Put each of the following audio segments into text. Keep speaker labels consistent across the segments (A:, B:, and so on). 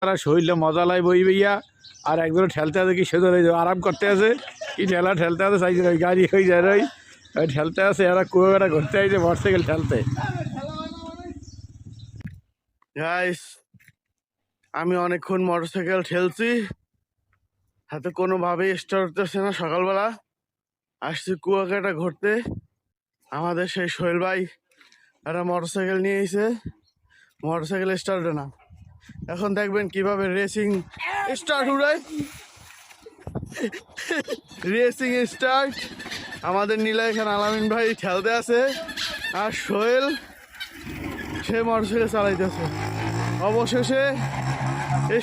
A: তারা শরীরে মজা লাই বই বইয়া আর একজনে ঠেলতে আছে কি সেজন্য আরাম করতে আছে কি ঠেলতে আছে সাইজ ওই গাড়ি হয়ে যায় ওই ঠেলতে আছে এরা কুয়াকাটা ঘুরতে আসছে মোটরসাইকেল ঠেলতে।
B: গাইস আমি অনেকক্ষণ মোটরসাইকেল ঠেলছি, হাতে কোনোভাবেই স্টার্ট হতেছে না। সকালবেলা আসছি কুয়াকাটা ঘুরতে, আমাদের সেই সোহেল ভাই একটা মোটরসাইকেল নিয়ে এসে মোটরসাইকেল স্টার্ট না। এখন দেখবেন কিভাবে রেসিং স্টার্ট উড়ায়। রেসিং স্টার্ট আমাদের নীলা এখানে আলামিন ভাই ঠেলতে আছে আর সোহেল সে মোটরসাইকেল চালাইতেছে। অবশেষে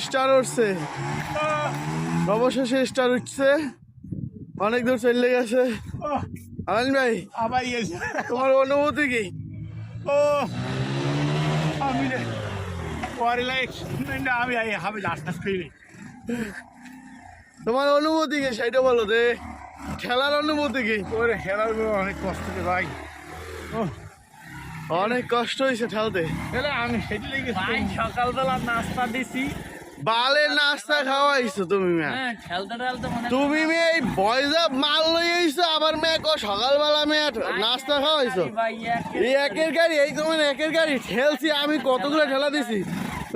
B: স্টার উঠছে, অবশেষে স্টার উঠছে, অনেক দূর চলে গেছে। আলামিন ভাই
A: আবার
B: তোমার অনুভূতি কি?
A: ও আমি আমি আমি আস্তে ফিরি
B: তোমার অনুভূতি কি সেটা বলো, যে খেলার অনুভূতি কি?
A: ওরে খেলার অনেক কষ্ট রে ভাই,
B: অনেক কষ্ট হয়েছে ঠেলতে।
A: আমি সেটি লেগে সকালবেলা নাস্তা দিছি,
B: বালের নাস্তা খাওয়াইছো তুমি মেয়ে, তুমি মেয়ে এই বয়সা মাল লই আইছো, আবার মেয়ে সকালবেলা মেয়ে নাস্তা খাওয়াইছো। এই একের গাড়ি, এই তোমার একের গাড়ি ঠেলছি আমি, কতগুলো ঠেলা দিছি,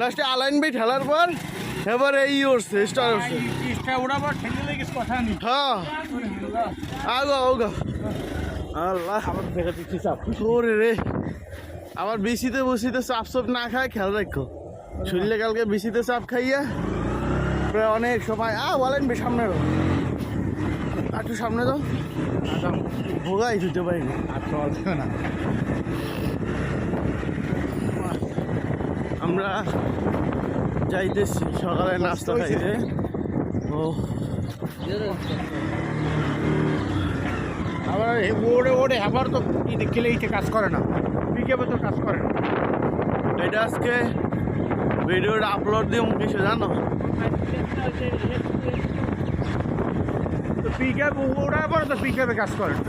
B: লাস্টে আলাইন ভাই ঠেলার পর এবার এই উঠছে স্টার উঠছে। হ্যাঁ আগো আগো আল্লাহ ওরে রে, আবার বিসিতে বসিতে চাপ চাপ না খায় খেয়াল রাখো। শুনলে কালকে বিসিতে চাপ খাইয়া প্রায় অনেক সময় বলেন সামনে একটু সামনে তো ভোগাই ধুতে পারি না। আমরা যাইতেছি সকালে নাস্তা খাইতে। ও
A: আবার ওড়ে ওড়ে আবার তো খেলে কাজ করে না, পিকেপে তো কাজ করে না।
B: এটা আজকে ভিডিওটা আপলোড দিয়ে কিছু জানো,
A: পিকেপ ওড়ার পরে তো পিকেপে কাজ করে না।